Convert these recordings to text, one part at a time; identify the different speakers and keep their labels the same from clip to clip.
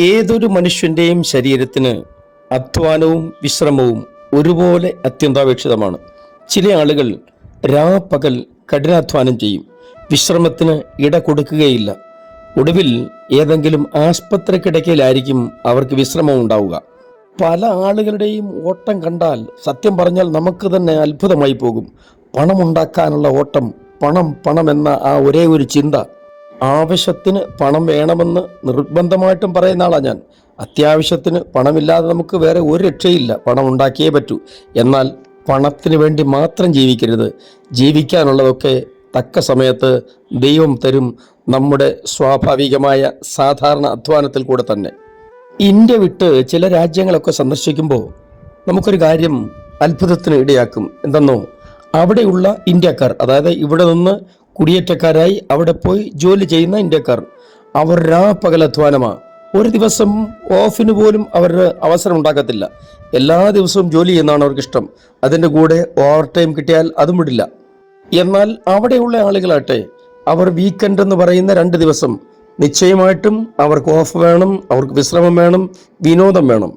Speaker 1: ഏതൊരു മനുഷ്യൻ്റെയും ശരീരത്തിന് അധ്വാനവും വിശ്രമവും ഒരുപോലെ അത്യന്താപേക്ഷിതമാണ്. ചില ആളുകൾ രാപ്പകൽ കഠിനാധ്വാനം ചെയ്യും, വിശ്രമത്തിന് ഇട കൊടുക്കുകയില്ല. ഒടുവിൽ ഏതെങ്കിലും ആസ്പത്രി കിടക്കയിലായിരിക്കും അവർക്ക് വിശ്രമം ഉണ്ടാവുക. പല ആളുകളുടെയും ഓട്ടം കണ്ടാൽ സത്യം പറഞ്ഞാൽ നമുക്ക് തന്നെ അത്ഭുതമായി പോകും. പണമുണ്ടാക്കാനുള്ള ഓട്ടം, പണം പണം എന്ന ആ ഒരേ ഒരു ചിന്ത. ആവശ്യത്തിന് പണം വേണമെന്ന് നിർബന്ധമായിട്ടും പറയുന്ന ആളാണ് ഞാൻ. അത്യാവശ്യത്തിന് പണമില്ലാതെ നമുക്ക് വേറെ ഒരു രക്ഷയില്ല, പണം ഉണ്ടാക്കിയേ പറ്റൂ. എന്നാൽ പണത്തിന് വേണ്ടി മാത്രം ജീവിക്കരുത്. ജീവിക്കാനുള്ളതൊക്കെ തക്ക സമയത്ത് ദൈവം തരും, നമ്മുടെ സ്വാഭാവികമായ സാധാരണ അധ്വാനത്തിൽ കൂടെ തന്നെ. ഇന്ത്യ വിട്ട് ചില രാജ്യങ്ങളൊക്കെ സന്ദർശിക്കുമ്പോൾ നമുക്കൊരു കാര്യം അത്ഭുതത്തിന് ഇടയാക്കും. എന്തെന്നോ, അവിടെയുള്ള ഇന്ത്യക്കാർ, അതായത് ഇവിടെ നിന്ന് കുടിയേറ്റക്കാരായി അവിടെ പോയി ജോലി ചെയ്യുന്ന ഇന്ത്യക്കാർ, അവർ രാപ്പകൽ അധ്വാനമാണ്. ഒരു ദിവസം ഓഫിന് പോലും അവർ അവസരം ഉണ്ടാക്കത്തില്ല. എല്ലാ ദിവസവും ജോലി ചെയ്യുന്നതാണ് അവർക്കിഷ്ടം. അതിൻ്റെ കൂടെ ഓവർ ടൈം കിട്ടിയാൽ അതും വിടില്ല. എന്നാൽ അവിടെയുള്ള ആളുകളാട്ടെ, അവർ വീക്കെൻഡ് എന്ന് പറയുന്ന 2 ദിവസം നിശ്ചയമായിട്ടും അവർക്ക് ഓഫ് വേണം, അവർക്ക് വിശ്രമം വേണം, വിനോദം വേണം.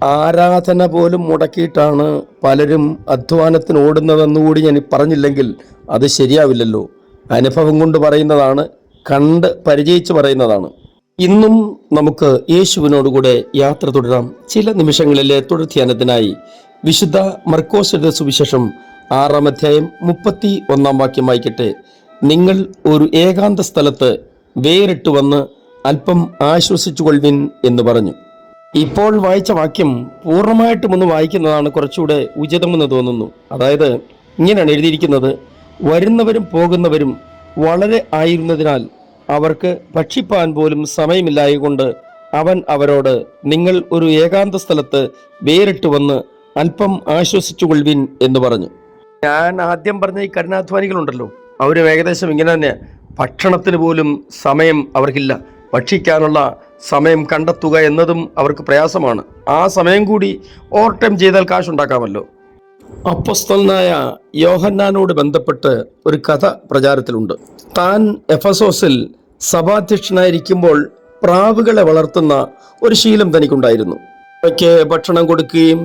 Speaker 1: ആരാധന പോലും മുടക്കിയിട്ടാണ് പലരും അധ്വാനത്തിന് ഓടുന്നതെന്നുകൂടി ഞാൻ പറഞ്ഞില്ലെങ്കിൽ അത് ശരിയാവില്ലല്ലോ. അനുഭവം കൊണ്ട് പറയുന്നതാണ്, കണ്ട് പരിചയിച്ച് പറയുന്നതാണ്. ഇന്നും നമുക്ക് യേശുവിനോടുകൂടെ യാത്ര തുടരാം. ചില നിമിഷങ്ങളിലെ തുടർധ്യാനത്തിനായി വിശുദ്ധ മർക്കോസിന്റെ സുവിശേഷം 6-ാം അധ്യായം 31-ാം വാക്യം വായിക്കട്ടെ. നിങ്ങൾ ഒരു ഏകാന്ത സ്ഥലത്ത് വേറിട്ട് വന്ന് അല്പം ആശ്വസിച്ചു കൊള്ളുവിൻ എന്ന് പറഞ്ഞു. ഇപ്പോൾ വായിച്ച വാക്യം പൂർണ്ണമായിട്ടും ഒന്ന് വായിക്കുന്നതാണ് കുറച്ചുകൂടെ ഉചിതമെന്ന് തോന്നുന്നു. അതായത് ഇങ്ങനെയാണ് എഴുതിയിരിക്കുന്നത്: വരുന്നവരും പോകുന്നവരും വളരെ ആയിരുന്നതിനാൽ അവർക്ക് ഭക്ഷിപ്പാൻ പോലും സമയമില്ലായകൊണ്ട് അവൻ അവരോട്, നിങ്ങൾ ഒരു ഏകാന്ത സ്ഥലത്ത് വേറിട്ട് വന്ന് അല്പം ആശ്വസിച്ചു കൊള്ളുവിൻ എന്ന് പറഞ്ഞു. ഞാൻ ആദ്യം പറഞ്ഞ ഈ കഠിനാധ്വാനികളുണ്ടല്ലോ, അവർ ഏകദേശം ഇങ്ങനെ തന്നെ. ഭക്ഷണത്തിന് പോലും സമയം അവർക്കില്ല. ഭക്ഷിക്കാനുള്ള സമയം കണ്ടെത്തുക എന്നതും അവർക്ക് പ്രയാസമാണ്. ആ സമയം കൂടി ഓവർ ടൈം ചെയ്താൽ കാശുണ്ടാക്കാമല്ലോ. അപ്പോസ്തലനായ യോഹന്നാനോട് ബന്ധപ്പെട്ട് ഒരു കഥ പ്രചാരത്തിലുണ്ട്. താൻ എഫസോസിൽ സഭാധ്യക്ഷനായിരിക്കുമ്പോൾ പ്രാവുകളെ വളർത്തുന്ന ഒരു ശീലം തനിക്കുണ്ടായിരുന്നു. അവയ്ക്ക് ഭക്ഷണം കൊടുക്കുകയും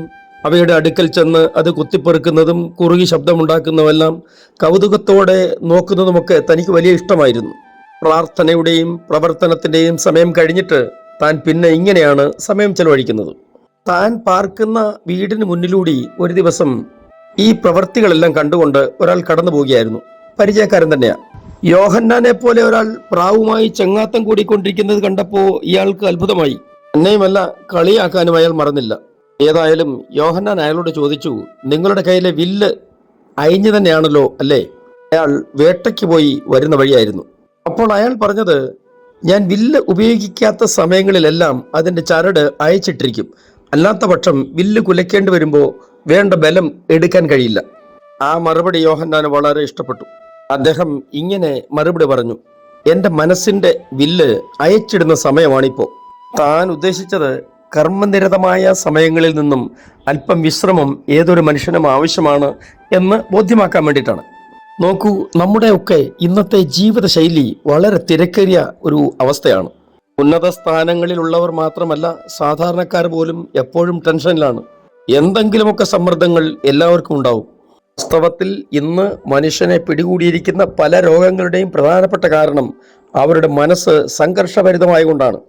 Speaker 1: അവയുടെ അടുക്കൽ ചെന്ന് അത് കുത്തിപ്പെറുക്കുന്നതും കുറുകി ശബ്ദമുണ്ടാക്കുന്നതുമെല്ലാം കൗതുകത്തോടെ നോക്കുന്നതുമൊക്കെ തനിക്ക് വലിയ ഇഷ്ടമായിരുന്നു. പ്രാർത്ഥനയുടെയും പ്രവർത്തനത്തിൻ്റെയും സമയം കഴിഞ്ഞിട്ട് താൻ പിന്നെ ഇങ്ങനെയാണ് സമയം ചെലവഴിക്കുന്നത്. താൻ പാർക്കുന്ന വീടിന് മുന്നിലൂടെ ഒരു ദിവസം ഈ പ്രവൃത്തികളെല്ലാം കണ്ടുകൊണ്ട് ഒരാൾ കടന്നു പോവുകയായിരുന്നു. പരിചയക്കാരൻ തന്നെയാണ്. യോഹന്നാനെ പോലെ ഒരാൾ പ്രാവുമായി ചെങ്ങാത്തം കൂടിക്കൊണ്ടിരിക്കുന്നത് കണ്ടപ്പോൾ ഇയാൾക്ക് അത്ഭുതമായി. എന്നെയുമല്ല, കളിയാക്കാനും അയാൾ മറന്നില്ല. ഏതായാലും യോഹന്നാൻ അയാളോട് ചോദിച്ചു, നിങ്ങളുടെ കയ്യിലെ വില്ല് അയഞ്ഞു തന്നെയാണല്ലോ അല്ലേ? അയാൾ വേട്ടയ്ക്ക് പോയി വരുന്ന വഴിയായിരുന്നു. അപ്പോൾ അയാൾ പറഞ്ഞത്, ഞാൻ വില്ല് ഉപയോഗിക്കാത്ത സമയങ്ങളിലെല്ലാം അതിൻ്റെ ചരട് അയച്ചിട്ടിരിക്കും. അല്ലാത്ത പക്ഷം വില്ല് കുലയ്ക്കേണ്ടി വരുമ്പോൾ വേണ്ട ബലം എടുക്കാൻ കഴിയില്ല. ആ മറുപടി യോഹന്നാന് വളരെ ഇഷ്ടപ്പെട്ടു. അദ്ദേഹം ഇങ്ങനെ മറുപടി പറഞ്ഞു, എൻ്റെ മനസ്സിൻ്റെ വില്ല് അയച്ചിടുന്ന സമയമാണിപ്പോൾ. താൻ ഉദ്ദേശിച്ചത് കർമ്മനിരതമായ സമയങ്ങളിൽ നിന്നും അല്പം വിശ്രമം ഏതൊരു മനുഷ്യനും ആവശ്യമാണ് എന്ന് ബോധ്യമാക്കാൻ വേണ്ടിയിട്ടാണ്. നോക്കൂ, നമ്മുടെയൊക്കെ ഇന്നത്തെ ജീവിതശൈലി വളരെ തിരക്കേറിയ ഒരു അവസ്ഥയാണ്. ഉന്നത സ്ഥാനങ്ങളിലുള്ളവർ മാത്രമല്ല, സാധാരണക്കാർ പോലും എപ്പോഴും ടെൻഷനിലാണ്. എന്തെങ്കിലുമൊക്കെ സമ്മർദ്ദങ്ങൾ എല്ലാവർക്കും ഉണ്ടാവും. വാസ്തവത്തിൽ ഇന്ന് മനുഷ്യനെ പിടികൂടിയിരിക്കുന്ന പല രോഗങ്ങളുടെയും പ്രധാനപ്പെട്ട കാരണം അവരുടെ മനസ്സ് സംഘർഷഭരിതമായതുകൊണ്ടാണ്.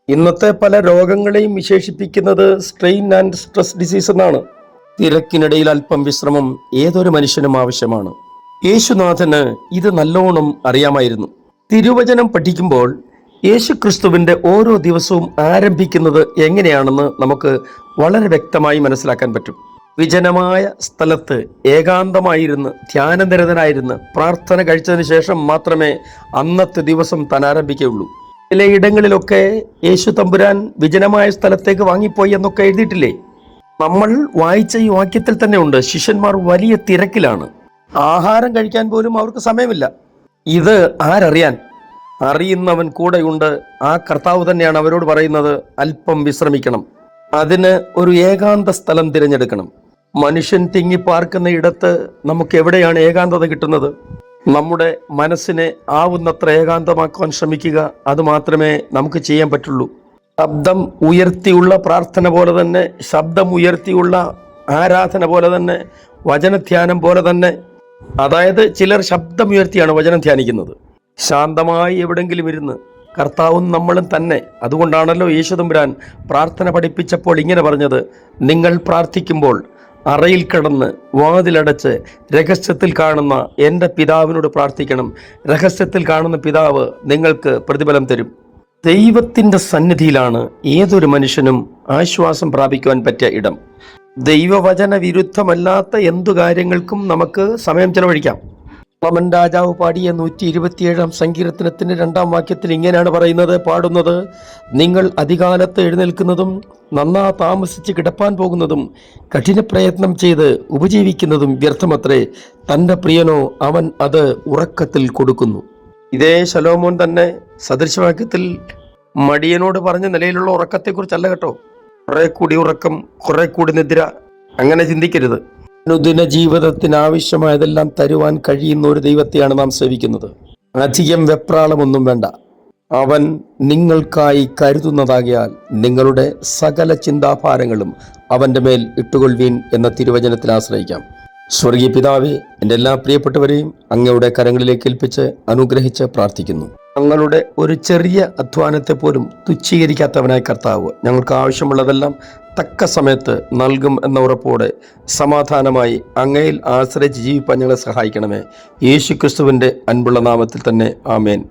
Speaker 1: ഇന്നത്തെ പല രോഗങ്ങളെയും വിശേഷിപ്പിക്കുന്നത് സ്ട്രെയിൻ ആൻഡ് സ്ട്രെസ് ഡിസീസ് എന്നാണ്. തിരക്കിനിടയിൽ അല്പം വിശ്രമം ഏതൊരു മനുഷ്യനും ആവശ്യമാണ്. യേശുനാഥന് ഇത് നല്ലോണം അറിയാമായിരുന്നു. തിരുവചനം പഠിക്കുമ്പോൾ യേശു ക്രിസ്തുവിൻ്റെ ഓരോ ദിവസവും ആരംഭിക്കുന്നത് എങ്ങനെയാണെന്ന് നമുക്ക് വളരെ വ്യക്തമായി മനസ്സിലാക്കാൻ പറ്റും. വിജനമായ സ്ഥലത്ത് ഏകാന്തമായിരുന്ന് ധ്യാനനിരതനായിരുന്ന് പ്രാർത്ഥന കഴിച്ചതിന് ശേഷം മാത്രമേ അന്നത്തെ ദിവസം താൻ ആരംഭിക്കുകയുള്ളൂ. ചിലയിടങ്ങളിലൊക്കെ യേശു തമ്പുരാൻ വിജനമായ സ്ഥലത്തേക്ക് വാങ്ങിപ്പോയി എന്നൊക്കെ എഴുതിയിട്ടില്ലേ? നമ്മൾ വായിച്ച ഈ വാക്യത്തിൽ തന്നെ ഉണ്ട്, ശിഷ്യന്മാർ വലിയ തിരക്കിലാണ്. ആഹാരം കഴിക്കാൻ പോലും അവർക്ക് സമയമില്ല. ഇത് ആരറിയാൻ? അറിയുന്നവൻ കൂടെയുണ്ട്. ആ കർത്താവ് തന്നെയാണ് അവരോട് പറയുന്നത്, അല്പം വിശ്രമിക്കണം. അതിന് ഒരു ഏകാന്ത സ്ഥലം തിരഞ്ഞെടുക്കണം. മനുഷ്യൻ തിങ്ങിപ്പാർക്കുന്ന ഇടത്ത് നമുക്ക് എവിടെയാണ് ഏകാന്തത കിട്ടുന്നത്? നമ്മുടെ മനസ്സിനെ ആവുന്നത്ര ഏകാന്തമാക്കാൻ ശ്രമിക്കുക. അതുമാത്രമേ നമുക്ക് ചെയ്യാൻ പറ്റുള്ളൂ. ശബ്ദം ഉയർത്തിയുള്ള പ്രാർത്ഥന പോലെ തന്നെ, ശബ്ദം ഉയർത്തിയുള്ള ആരാധന പോലെ തന്നെ, വചനധ്യാനം പോലെ തന്നെ. അതായത് ചിലർ ശബ്ദമുയർത്തിയാണ് വചനം ധ്യാനിക്കുന്നത്. ശാന്തമായി എവിടെങ്കിലും ഇരുന്ന് കർത്താവും നമ്മളും തന്നെ. അതുകൊണ്ടാണല്ലോ യേശുതമ്പുരാൻ പ്രാർത്ഥന പഠിപ്പിച്ചപ്പോൾ ഇങ്ങനെ പറഞ്ഞത്, നിങ്ങൾ പ്രാർത്ഥിക്കുമ്പോൾ അറയിൽ കിടന്ന് വാതിലടച്ച് രഹസ്യത്തിൽ കാണുന്ന എൻ്റെ പിതാവിനോട് പ്രാർത്ഥിക്കണം. രഹസ്യത്തിൽ കാണുന്ന പിതാവ് നിങ്ങൾക്ക് പ്രതിഫലം തരും. ദൈവത്തിൻ്റെ സന്നിധിയിലാണ് ഏതൊരു മനുഷ്യനും ആശ്വാസം പ്രാപിക്കുവാൻ പറ്റിയ ഇടം. ദൈവവചന വിരുദ്ധമല്ലാത്ത എന്തു കാര്യങ്ങൾക്കും നമുക്ക് സമയം ചെലവഴിക്കാം. സോളമൻ രാജാവ് പാടിയ 127 സങ്കീർത്തനത്തിൻ്റെ 2 വാക്യത്തിൽ ഇങ്ങനെയാണ് പാടുന്നത്, നിങ്ങൾ അധികാലത്ത് എഴുന്നേൽക്കുന്നതും നന്നാ താമസിച്ച് കിടപ്പാൻ പോകുന്നതും കഠിന പ്രയത്നം ചെയ്ത് ഉപജീവിക്കുന്നതും വ്യർത്ഥമത്രേ, തൻ്റെ പ്രിയനോ അവൻ അത് ഉറക്കത്തിൽ കൊടുക്കുന്നു. ഇതേ ശലോമോൻ തന്നെ സദൃശവാക്യത്തിൽ മടിയനോട് പറഞ്ഞ നിലയിലുള്ള ഉറക്കത്തെക്കുറിച്ചല്ല കേട്ടോ. കുറെ കൂടി ഉറക്കം, കുറെ കൂടി നിദ്ര, അങ്ങനെ ചിന്തിക്കരുത്. അനുദിന ജീവിതത്തിന് ആവശ്യമായതെല്ലാം തരുവാൻ കഴിയുന്ന ഒരു ദൈവത്തെയാണ് നാം സേവിക്കുന്നത്. അധികം വെപ്രാളമൊന്നും വേണ്ട. അവൻ നിങ്ങൾക്കായി കരുതുന്നതാകിയാൽ നിങ്ങളുടെ സകല ചിന്താഭാരങ്ങളും അവൻ്റെ മേൽ ഇട്ടുകൊള്ളുവീൻ എന്ന തിരുവചനത്തിൽ ആശ്രയിക്കാം. സ്വർഗീയ പിതാവേ, എൻ്റെ എല്ലാ പ്രിയപ്പെട്ടവരെയും അങ്ങയുടെ കരങ്ങളിലേക്ക് ഏൽപ്പിച്ച് അനുഗ്രഹിച്ച് പ്രാർത്ഥിക്കുന്നു. ഞങ്ങളുടെ ഒരു ചെറിയ അധ്വാനത്തെ പോലും തുച്ഛീകരിക്കാത്തവനായ കർത്താവ് ഞങ്ങൾക്ക് ആവശ്യമുള്ളതെല്ലാം തക്ക സമയത്ത് നൽകും എന്ന ഉറപ്പോടെ സമാധാനമായി അങ്ങയിൽ ആശ്രയിച്ച് ജീവിപ്പാൻ ഞങ്ങളെ സഹായിക്കണമേ. യേശു ക്രിസ്തുവിൻ്റെ അൻപുള്ള നാമത്തിൽ തന്നെ ആമേൻ.